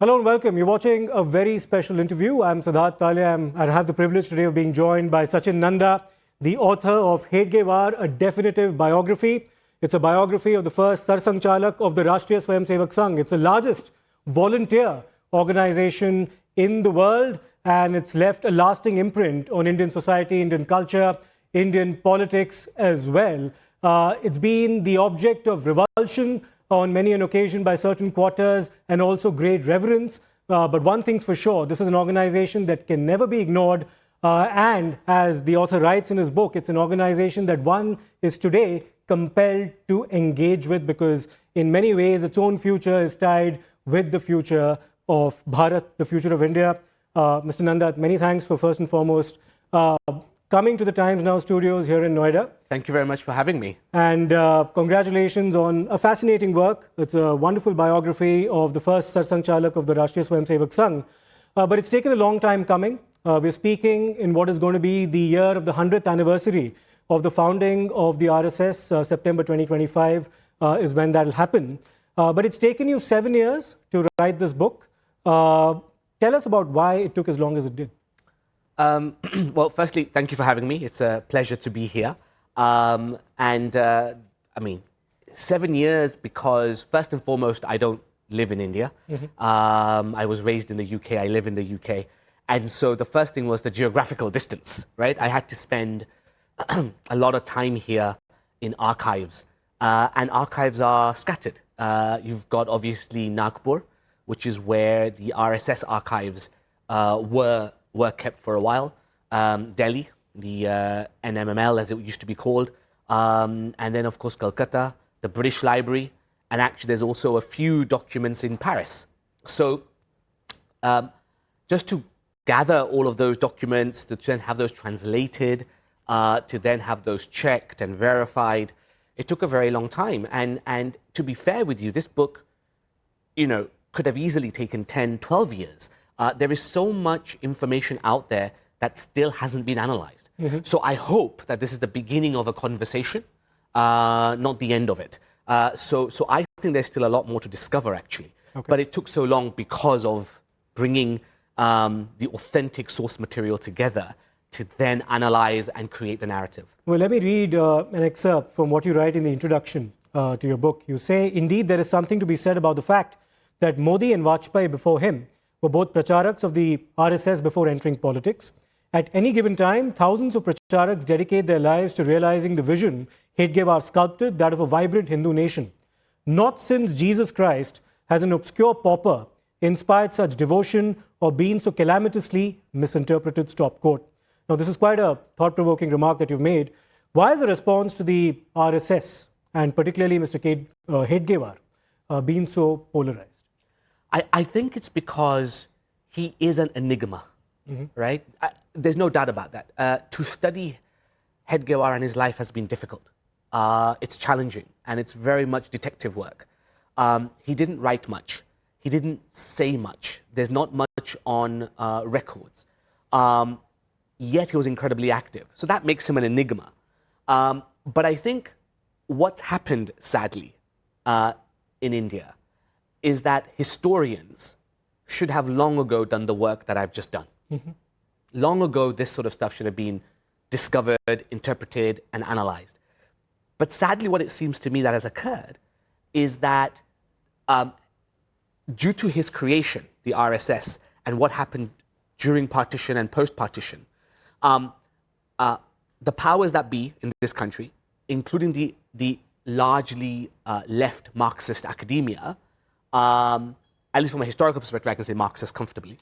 Hello and welcome. You're watching a very special interview. I'm Siddhartha Talya. I have the privilege today of being joined by Sachin Nandha, the author of Hegdewar, a definitive biography. It's a biography of the first Sarsanchalak of the Rashtriya Swayamsevak Sangh. It's the largest volunteer organization in the world, and it's left a lasting imprint on Indian society, Indian culture, Indian politics as well. It's been the object of revulsion on many an occasion by certain quarters and also great reverence. But one thing's for sure, this is an organization that can never be ignored. And as the author writes in his book, it's an organization that one is today compelled to engage with because in many ways its own future is tied with the future of Bharat, the future of India. Mr. Nandha, many thanks for first and foremost coming to the Times Now studios here in Noida. Thank you very much for having me. And congratulations on a fascinating work. It's a wonderful biography of the first Sarsanchalak of the Rashtriya Swayamsevak Sangh. But it's taken a long time coming. We're speaking in what is going to be the year of the 100th anniversary of the founding of the RSS. September 2025 is when that'll happen. But it's taken you 7 years to write this book. Tell us about why it took as long as it did. Well, firstly, thank you for having me. It's a pleasure to be here. I mean, 7 years because, first and foremost, I don't live in India. I was raised in the UK. I live in the UK. And so the first thing was the geographical distance, right? I had to spend a lot of time here in archives. And archives are scattered. You've got, obviously, Nagpur, which is where the RSS archives were kept for a while. Delhi, the NMML as it used to be called, and then of course Calcutta, the British Library, and actually there's also a few documents in Paris. So just to gather all of those documents, to then have those translated, to then have those checked and verified, it took a very long time. And to be fair with you, this book, you know, could have easily taken 10, 12 years. There is so much information out there that still hasn't been analyzed. So I hope that this is the beginning of a conversation, not the end of it. So I think there's still a lot more to discover, actually. Okay. But it took so long because of bringing the authentic source material together to then analyze and create the narrative. Well, let me read an excerpt from what you write in the introduction to your book. You say, indeed, there is something to be said about the fact that Modi and Vajpayee before him were both pracharaks of the RSS before entering politics. At any given time, thousands of pracharaks dedicate their lives to realizing the vision Hegdewar sculpted, that of a vibrant Hindu nation. Not since Jesus Christ has an obscure pauper inspired such devotion or been so calamitously misinterpreted, stop quote. Now, this is quite a thought-provoking remark that you've made. Why is the response to the RSS, and particularly Mr. Hegdewar, been so polarized? I think it's because he is an enigma, right? There's no doubt about that. To study Hegdewar and his life has been difficult. It's challenging, and it's very much detective work. He didn't write much. He didn't say much. There's not much on records. Yet he was incredibly active. So that makes him an enigma. But I think what's happened, sadly, in India is that historians should have long ago done the work that I've just done. Long ago, this sort of stuff should have been discovered, interpreted, and analyzed. But sadly, what it seems to me that has occurred is that due to his creation, the RSS, and what happened during partition and post-partition, the powers that be in this country, including the largely left Marxist academia, at least from a historical perspective, I can say Marxist comfortably,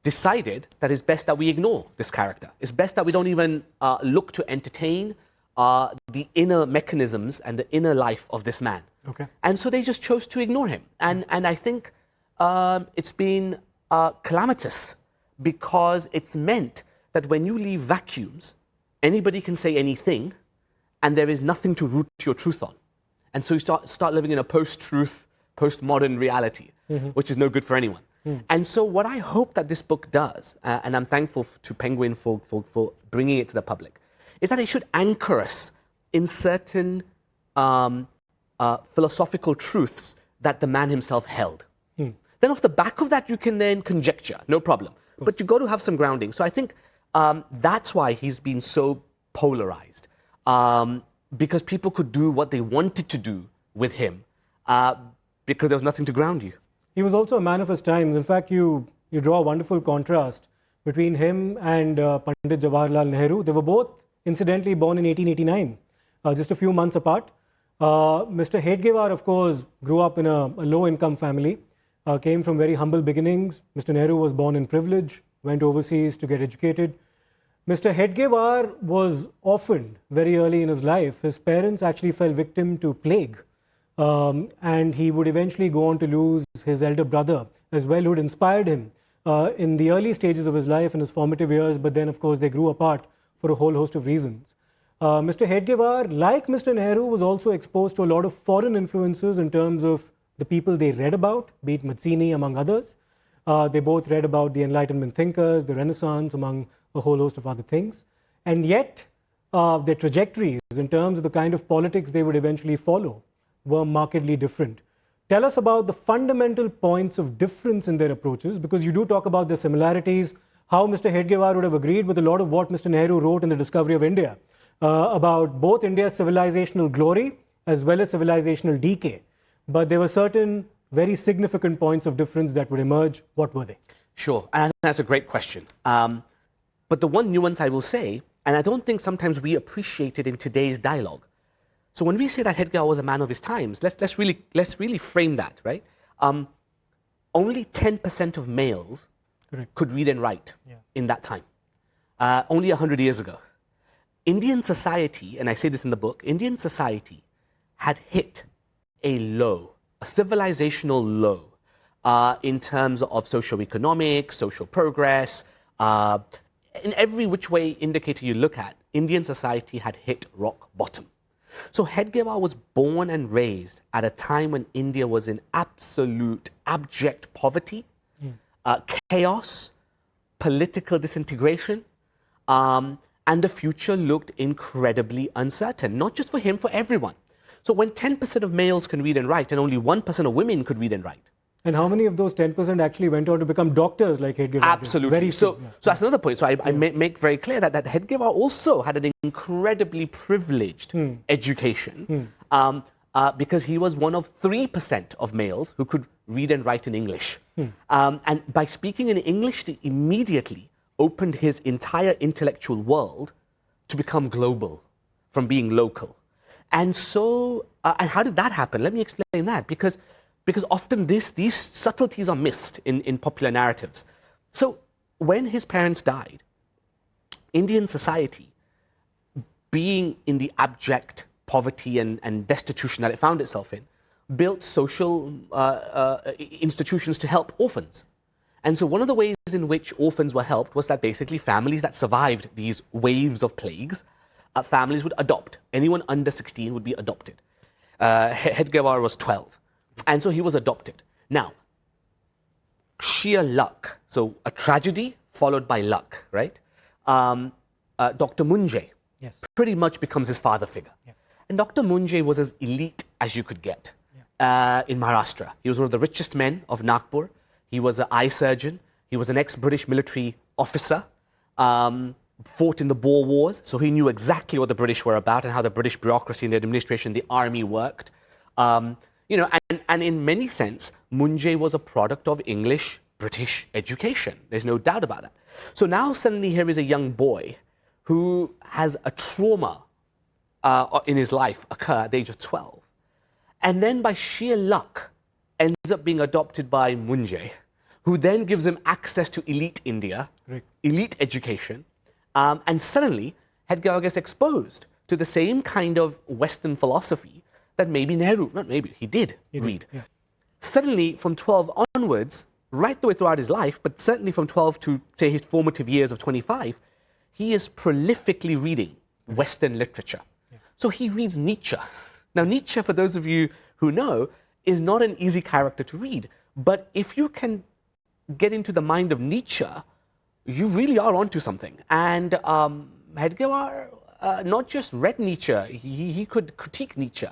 decided that it's best that we ignore this character. It's best that we don't even look to entertain the inner mechanisms and the inner life of this man. Okay. And so they just chose to ignore him. And I think it's been calamitous because it's meant that when you leave vacuums, anybody can say anything and there is nothing to root your truth on. And so you start living in a post-truth, postmodern reality, which is no good for anyone. And so what I hope that this book does, and I'm thankful to Penguin for bringing it to the public, is that it should anchor us in certain philosophical truths that the man himself held. Then off the back of that, you can then conjecture, no problem. But you got to have some grounding. So I think that's why he's been so polarized, because people could do what they wanted to do with him because there was nothing to ground you. He was also a man of his times. In fact, you draw a wonderful contrast between him and Pandit Jawaharlal Nehru. They were both, incidentally, born in 1889, just a few months apart. Mr. Hegdewar, of course, grew up in a low-income family, came from very humble beginnings. Mr. Nehru was born in privilege, went overseas to get educated. Mr. Hegdewar was orphaned very early in his life. His parents actually fell victim to plague. And he would eventually go on to lose his elder brother as well, who had inspired him in the early stages of his life, in his formative years, but then, of course, they grew apart for a whole host of reasons. Mr. Hegdewar, like Mr. Nehru, was also exposed to a lot of foreign influences in terms of the people they read about, be it Mazzini, among others. They both read about the Enlightenment thinkers, the Renaissance, among a whole host of other things. And yet, their trajectories in terms of the kind of politics they would eventually follow were markedly different. Tell us about the fundamental points of difference in their approaches, because you do talk about the similarities, how Mr. Hegdewar would have agreed with a lot of what Mr. Nehru wrote in The Discovery of India, about both India's civilizational glory as well as civilizational decay. But there were certain very significant points of difference that would emerge. What were they? Sure, and that's a great question. But the one nuance I will say, and I don't think sometimes we appreciate it in today's dialogue. So when we say that Hegdewar was a man of his times, let's really frame that, right? Only 10% of males could read and write in that time. Only 100 years ago. Indian society, and I say this in the book, Indian society had hit a low, a civilizational low, in terms of socio-economic, social progress. In every which way indicator you look at, Indian society had hit rock bottom. So Hegdewar was born and raised at a time when India was in absolute abject poverty, chaos, political disintegration, and the future looked incredibly uncertain, not just for him, for everyone. So when 10% of males can read and write and only 1% of women could read and write. And how many of those 10% actually went on to become doctors like Hegdewar? Absolutely. Very so few, that's another point. So I make very clear that Hegdewar also had an incredibly privileged education, because he was one of 3% of males who could read and write in English. And by speaking in English, he immediately opened his entire intellectual world to become global from being local. And so, and how did that happen? Let me explain that. Because often these subtleties are missed in popular narratives. So when his parents died, Indian society, being in the abject poverty and destitution that it found itself in, built social institutions to help orphans. And so one of the ways in which orphans were helped was that basically families that survived these waves of plagues, families would adopt. Anyone under 16 would be adopted. Hegdewar was 12. And so he was adopted. Now, sheer luck. So a tragedy followed by luck, right? Dr. Munjay pretty much becomes his father figure. And Dr. Munjay was as elite as you could get in Maharashtra. He was one of the richest men of Nagpur. He was an eye surgeon. He was an ex-British military officer, fought in the Boer Wars. So he knew exactly what the British were about and how the British bureaucracy and the administration, the army worked. And in many sense, Munjay was a product of English-British education. There's no doubt about that. So now suddenly here is a young boy who has a trauma in his life occur at the age of 12. And then by sheer luck, ends up being adopted by Munjay, who then gives him access to elite India, elite education. And suddenly, Hegdewar gets exposed to the same kind of Western philosophy that maybe Nehru, not maybe, he did read. Suddenly, from 12 onwards, right the way throughout his life, but certainly from 12 to, say, his formative years of 25, he is prolifically reading Western literature. So he reads Nietzsche. Now, Nietzsche, for those of you who know, is not an easy character to read. But if you can get into the mind of Nietzsche, you really are onto something. And Hegdewar not just read Nietzsche, he could critique Nietzsche.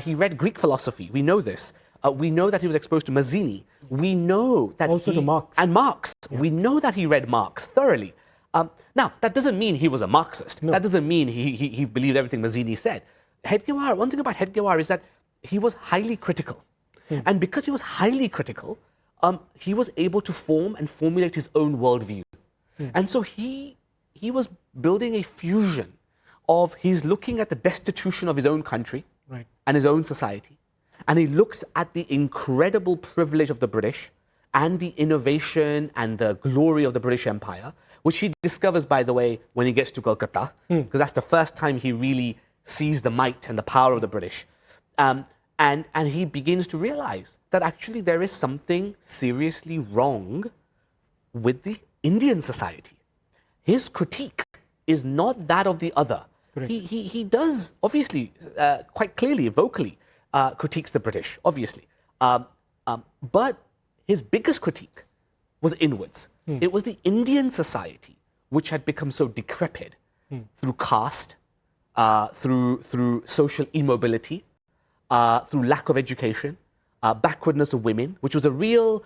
He read Greek philosophy. We know this. We know that he was exposed to Mazzini. We know that Also to Marx. And Marx. Yeah. We know that he read Marx thoroughly. Now, that doesn't mean he was a Marxist. No. That doesn't mean he believed everything Mazzini said. Hegdewar, one thing about Hegdewar is that he was highly critical. And because he was highly critical, he was able to form and formulate his own worldview. And so he was building a fusion of, he's looking at the destitution of his own country and his own society. And he looks at the incredible privilege of the British and the innovation and the glory of the British Empire, which he discovers, by the way, when he gets to Kolkata, because that's the first time he really sees the might and the power of the British. And he begins to realize that actually there is something seriously wrong with the Indian society. His critique is not that of the other. He does, obviously, quite clearly, vocally, critiques the British, obviously. But his biggest critique was inwards. It was the Indian society which had become so decrepit through caste, through social immobility, through lack of education, backwardness of women, which was a real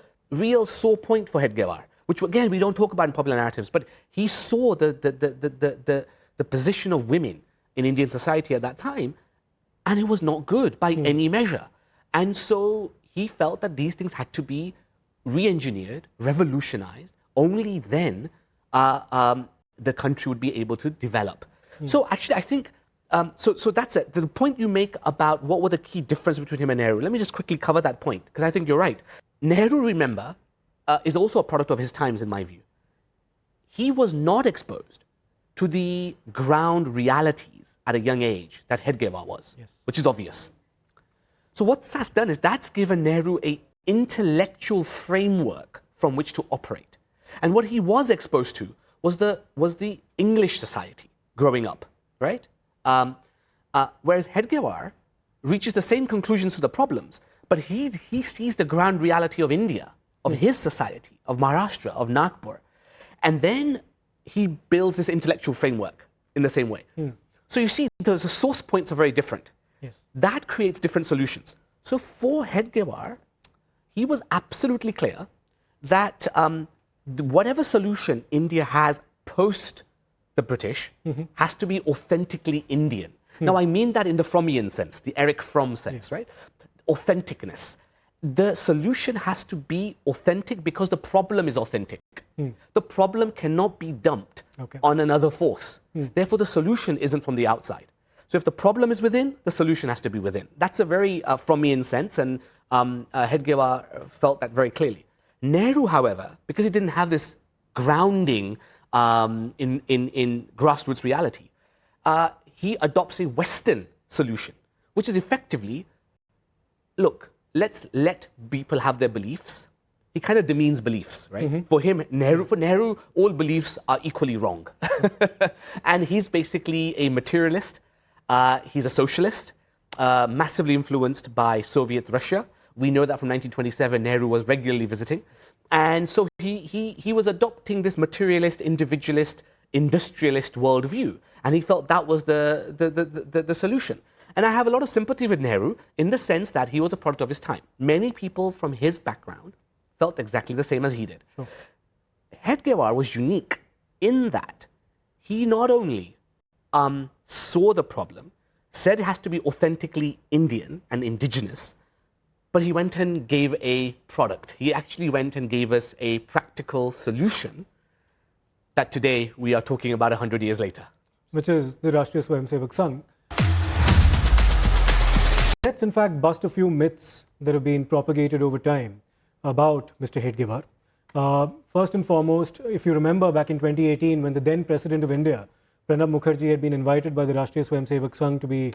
sore point for Hegdewar, which again we don't talk about in popular narratives, but he saw the position of women in Indian society at that time, and it was not good by any measure. And so he felt that these things had to be re-engineered, revolutionized. Only then the country would be able to develop. So actually, I think, so that's it. The point you make about what were the key differences between him and Nehru, let me just quickly cover that point, because I think you're right. Nehru, remember, is also a product of his times, in my view. He was not exposed to the ground realities at a young age that Hegdewar was, which is obvious. So what that's done is that's given Nehru an intellectual framework from which to operate. And what he was exposed to was the English society growing up, right? Whereas Hegdewar reaches the same conclusions to the problems, but he sees the ground reality of India, of his society, of Maharashtra, of Nagpur. And then he builds this intellectual framework in the same way. So you see, the source points are very different. That creates different solutions. So for Hegdewar, he was absolutely clear that whatever solution India has post the British has to be authentically Indian. Now, I mean that in the Frommian sense, the Eric Fromm sense, right? Authenticness. The solution has to be authentic because the problem is authentic. The problem cannot be dumped on another force. Therefore, the solution isn't from the outside. So if the problem is within, the solution has to be within. That's a very Frommian sense, and Hegdewar felt that very clearly. Nehru, however, because he didn't have this grounding in grassroots reality, he adopts a Western solution, which is effectively, look, let's let people have their beliefs. He kind of demeans beliefs, right? For Nehru, all beliefs are equally wrong. And he's basically a materialist. He's a socialist, massively influenced by Soviet Russia. We know that from 1927, Nehru was regularly visiting. And so he was adopting this materialist, individualist, industrialist worldview. And he felt that was the solution. And I have a lot of sympathy with Nehru in the sense that he was a product of his time. Many people from his background felt exactly the same as he did. Sure. Hegdewar was unique in that he not only saw the problem, said it has to be authentically Indian and indigenous, but he went and gave a product. He actually went and gave us a practical solution that today we are talking about 100 years later. Which is the Rashtriya Swayamsevak Sangh. Let's in fact bust a few myths that have been propagated over time about Mr. Hegdewar. First and foremost, if you remember back in 2018 when the then President of India, Pranab Mukherjee, had been invited by the Rashtriya Swayamsevak Sangh to be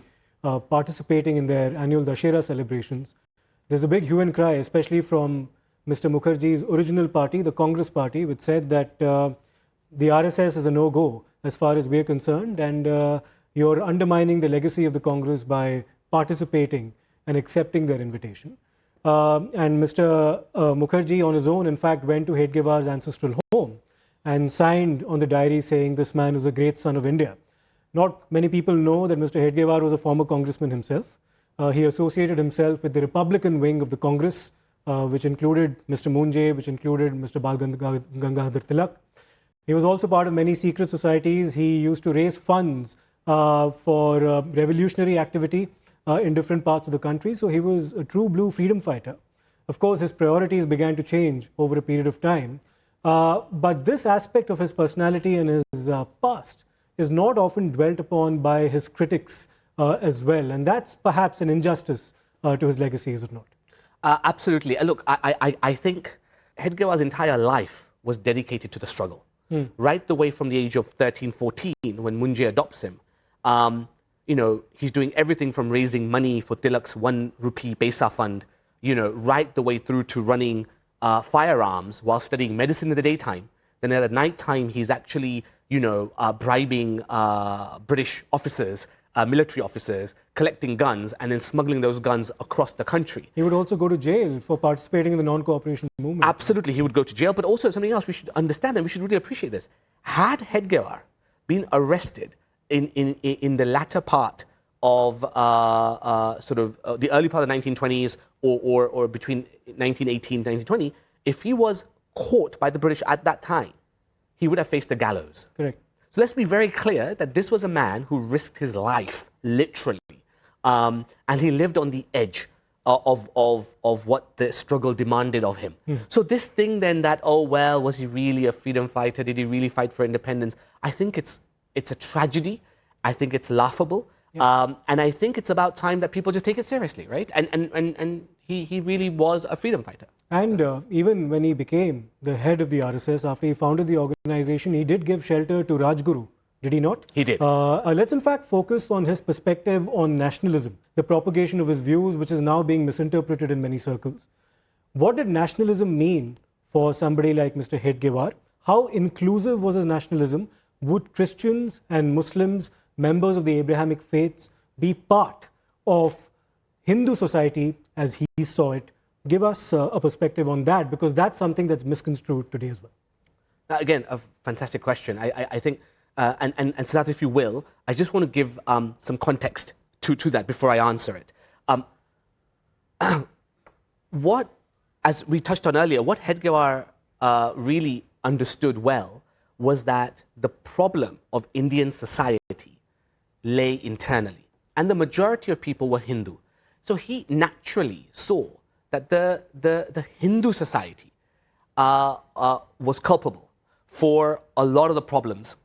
participating in their annual Dussehra celebrations, there's a big hue and cry, especially from Mr. Mukherjee's original party, the Congress party, which said that the RSS is a no-go as far as we're concerned, and you're undermining the legacy of the Congress by participating and accepting their invitation. And Mr. Mukherjee on his own, in fact, went to Hedgewar's ancestral home and signed on the diary saying this man is a great son of India. Not many people know that Mr. Hegdewar was a former congressman himself. He associated himself with the Republican wing of the Congress which included Mr. Munje, which included Mr. Bal Gangadhar Tilak. He was also part of many secret societies. He used to raise funds for revolutionary activity in different parts of the country. So he was a true blue freedom fighter. Of course, his priorities began to change over a period of time. But this aspect of his personality and his past is not often dwelt upon by his critics as well. And that's perhaps an injustice to his legacy, is it not? Absolutely. Look, I think Hegdewar's entire life was dedicated to the struggle. Right the way from the age of 13, 14, when Munje adopts him. He's doing everything from raising money for Tilak's 1 rupee Paisa fund, right the way through to running firearms while studying medicine in the daytime. Then at night time, he's actually, bribing British officers, military officers, collecting guns, and then smuggling those guns across the country. He would also go to jail for participating in the non-cooperation movement. Absolutely, he would go to jail, but also something else we should understand, and we should really appreciate this. Had Hegdewar been arrested in the latter part of the early part of the 1920s or between 1918 and 1920, if he was caught by the British at that time, he would have faced the gallows. Correct. So let's be very clear that this was a man who risked his life, literally, and he lived on the edge of what the struggle demanded of him. So this thing then that, was he really a freedom fighter? Did he really fight for independence? I think it's a tragedy. I think it's laughable. And I think it's about time that people just take it seriously, right? And he really was a freedom fighter. And even when he became the head of the RSS, after he founded the organization, he did give shelter to Rajguru, did he not? He did. Let's in fact focus on his perspective on nationalism, the propagation of his views, which is now being misinterpreted in many circles. What did nationalism mean for somebody like Mr. Hegdewar? How inclusive was his nationalism? Would Christians and Muslims, members of the Abrahamic faiths, be part of Hindu society as he saw it? Give us a perspective on that, because that's something that's misconstrued today as well. Again, a fantastic question. I think, and Siddhartha, if you will, I just want to give some context to that before I answer it. As we touched on earlier, what Hegdewar really understood well was that the problem of Indian society lay internally, and the majority of people were Hindu. So he naturally saw that the Hindu society was culpable for a lot of the problems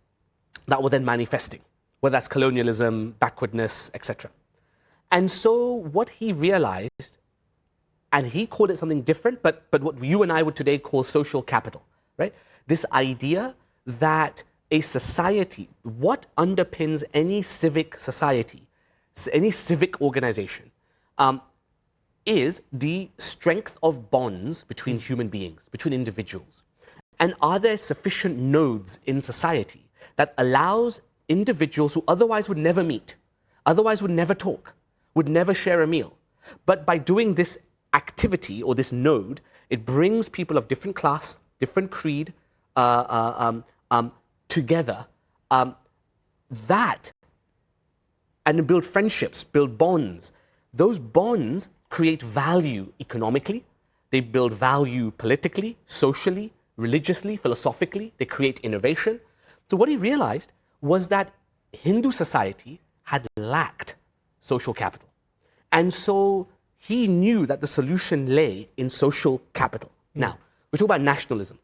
that were then manifesting, whether that's colonialism, backwardness, etc. And so what he realized, and he called it something different, but what you and I would today call social capital, right? This idea that a society, what underpins any civic society, any civic organization, is the strength of bonds between human beings, between individuals. And are there sufficient nodes in society that allows individuals who otherwise would never meet, otherwise would never talk, would never share a meal, but by doing this activity or this node, it brings people of different class, different creed, together, and build friendships, build bonds. Those bonds create value economically, they build value politically, socially, religiously, philosophically, they create innovation. So what he realized was that Hindu society had lacked social capital. And so he knew that the solution lay in social capital. Now, we talk about nationalism.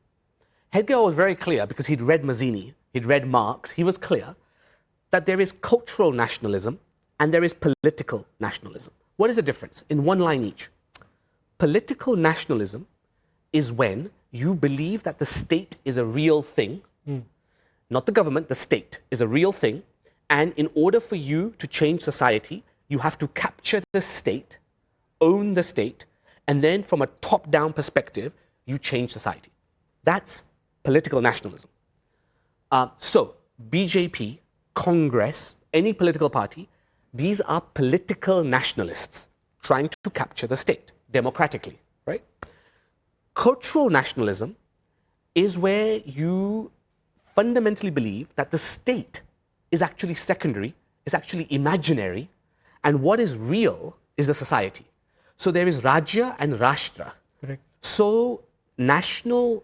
Hegdewar was very clear, because he'd read Mazzini, he'd read Marx, he was clear that there is cultural nationalism and there is political nationalism. What is the difference? In one line each. Political nationalism is when you believe that the state is a real thing, not the government, the state is a real thing, and in order for you to change society, you have to capture the state, own the state, and then from a top-down perspective, you change society. That's political nationalism. So, BJP, Congress, any political party, these are political nationalists trying to capture the state democratically, right? Cultural nationalism is where you fundamentally believe that the state is actually secondary, is actually imaginary, and what is real is the society. So there is Rajya and Rashtra. Correct. So nationalism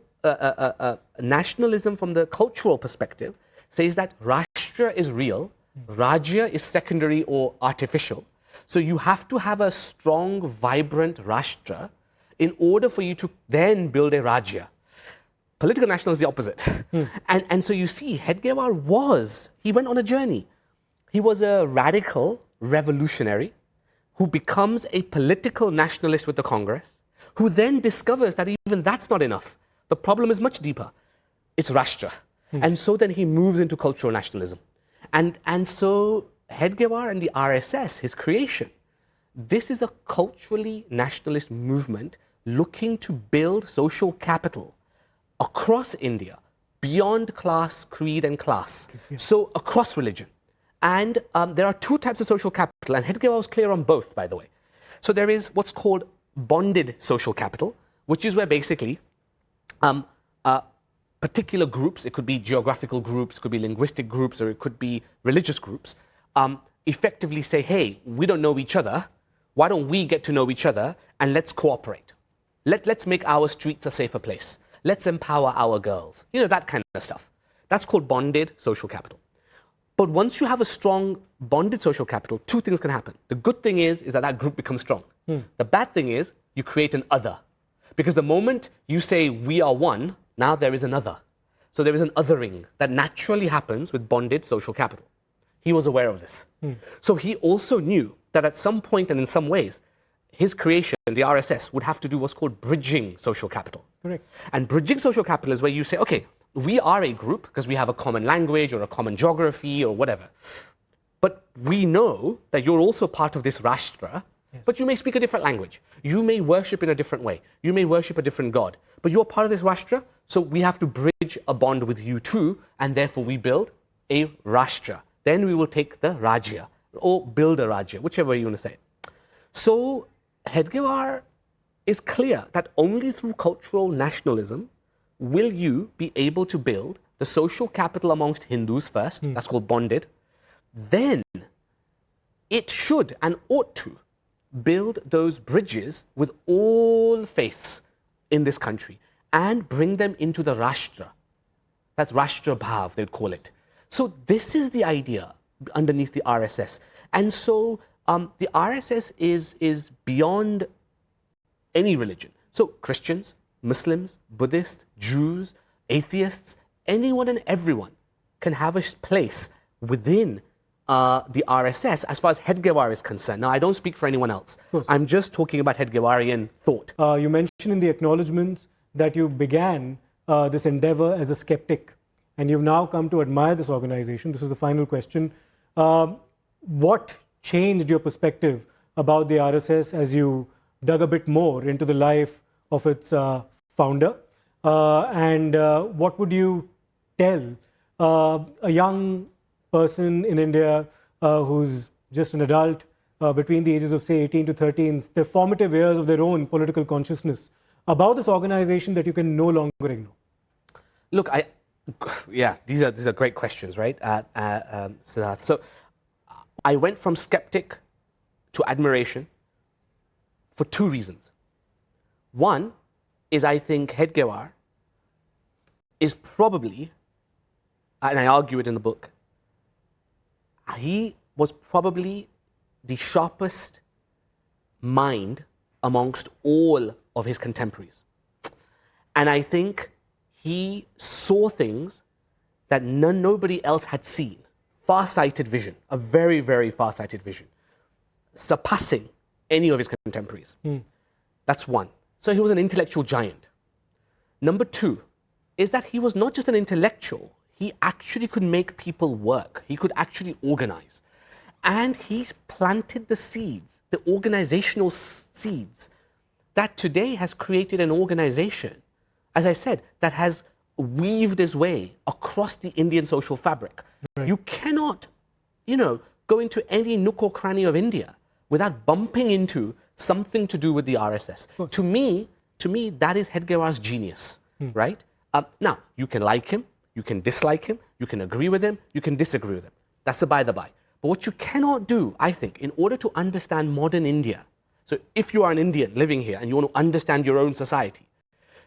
from the cultural perspective says that Rashtra is real, Rajya is secondary or artificial. So you have to have a strong, vibrant Rashtra in order for you to then build a Rajya. Political nationalism is the opposite. And so you see, Hegdewar he went on a journey. He was a radical revolutionary who becomes a political nationalist with the Congress, who then discovers that even that's not enough. The problem is much deeper. It's Rashtra. And so then he moves into cultural nationalism. And so Hegdewar and the RSS, his creation, this is a culturally nationalist movement looking to build social capital across India, beyond class, creed, and class. So across religion. And there are two types of social capital, and Hegdewar was clear on both, by the way. So there is what's called bonded social capital, which is where basically particular groups, it could be geographical groups, it could be linguistic groups, or it could be religious groups, effectively say, hey, we don't know each other, why don't we get to know each other and let's cooperate. Let's make our streets a safer place. Let's empower our girls. You know, that kind of stuff. That's called bonded social capital. But once you have a strong bonded social capital, two things can happen. The good thing is that that group becomes strong. The bad thing is you create an other. Because the moment you say we are one, now there is another. So there is an othering that naturally happens with bonded social capital. He was aware of this. So he also knew that at some point and in some ways, his creation, the RSS, would have to do what's called bridging social capital. Correct. And bridging social capital is where you say, okay, we are a group because we have a common language or a common geography or whatever. But we know that you're also part of this Rashtra, but you may speak a different language. You may worship in a different way. You may worship a different god. But you're part of this Rashtra, so we have to bridge a bond with you too, and therefore we build a Rashtra. Then we will take the Rajya, or build a Rajya, whichever way you want to say it. So Hegdewar is clear that only through cultural nationalism will you be able to build the social capital amongst Hindus first, that's called bonded. Then it should and ought to build those bridges with all faiths in this country and bring them into the Rashtra. That's Rashtra Bhav, they'd call it. So this is the idea underneath the RSS. And so the RSS is beyond any religion. So Christians, Muslims, Buddhists, Jews, atheists, anyone and everyone can have a place within the RSS as far as Hegdewar is concerned. Now, I don't speak for anyone else. I'm just talking about Hegdewarian thought. You mentioned in the acknowledgements that you began this endeavor as a skeptic, and you've now come to admire this organization. This is the final question. What changed your perspective about the RSS as you dug a bit more into the life of its founder? And what would you tell a young person in India who's just an adult between the ages of, say, 18 to 13, the formative years of their own political consciousness, about this organization that you can no longer ignore? Look, these are great questions, right, Siddharth? So I went from skeptic to admiration for two reasons. One is I think Hegdewar is probably, and I argue it in the book, he was probably the sharpest mind amongst all of his contemporaries. And I think he saw things that nobody else had seen. Far-sighted vision, a very, very far-sighted vision, surpassing any of his contemporaries. That's one. So he was an intellectual giant. Number two is that he was not just an intellectual, he actually could make people work. He could actually organize. And he's planted the seeds, the organizational seeds, that today has created an organization, as I said, that has weaved its way across the Indian social fabric. Right. You cannot, go into any nook or cranny of India without bumping into something to do with the RSS. To me, that is Hegdewar's genius, right? Now, you can like him, you can dislike him, you can agree with him, you can disagree with him. That's a by the by. But what you cannot do, I think, in order to understand modern India, So if you are an Indian living here and you want to understand your own society,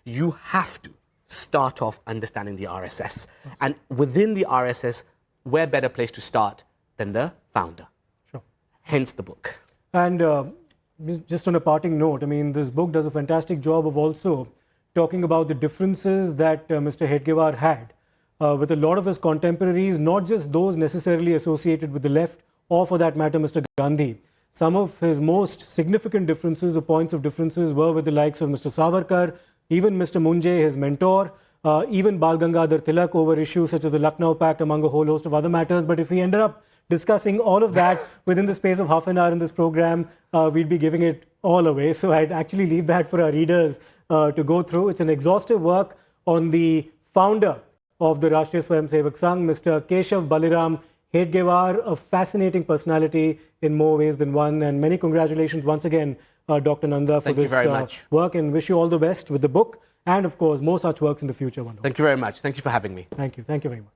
you have to start off understanding the RSS. And within the RSS, where better place to start than the founder? Sure. Hence the book. And just on a parting note, I mean, this book does a fantastic job of also talking about the differences that Mr. Hegdewar had with a lot of his contemporaries, not just those necessarily associated with the left, or for that matter, Mr. Gandhi. Some of his most significant differences or points of differences were with the likes of Mr. Savarkar, even Mr. Munjay, his mentor, even Bal Gangadhar Tilak over issues such as the Lucknow Pact, among a whole host of other matters. But if we ended up discussing all of that within the space of half an hour in this program, we'd be giving it all away. So I'd actually leave that for our readers to go through. It's an exhaustive work on the founder of the Rashtriya Swayamsevak Sangh, Mr. Keshav Baliram Hegdewar, a fascinating personality in more ways than one. And many congratulations once again, Dr. Nandha, for this work, and wish you all the best with the book and, of course, more such works in the future. Thank you very much. Thank you for having me. Thank you. Thank you very much.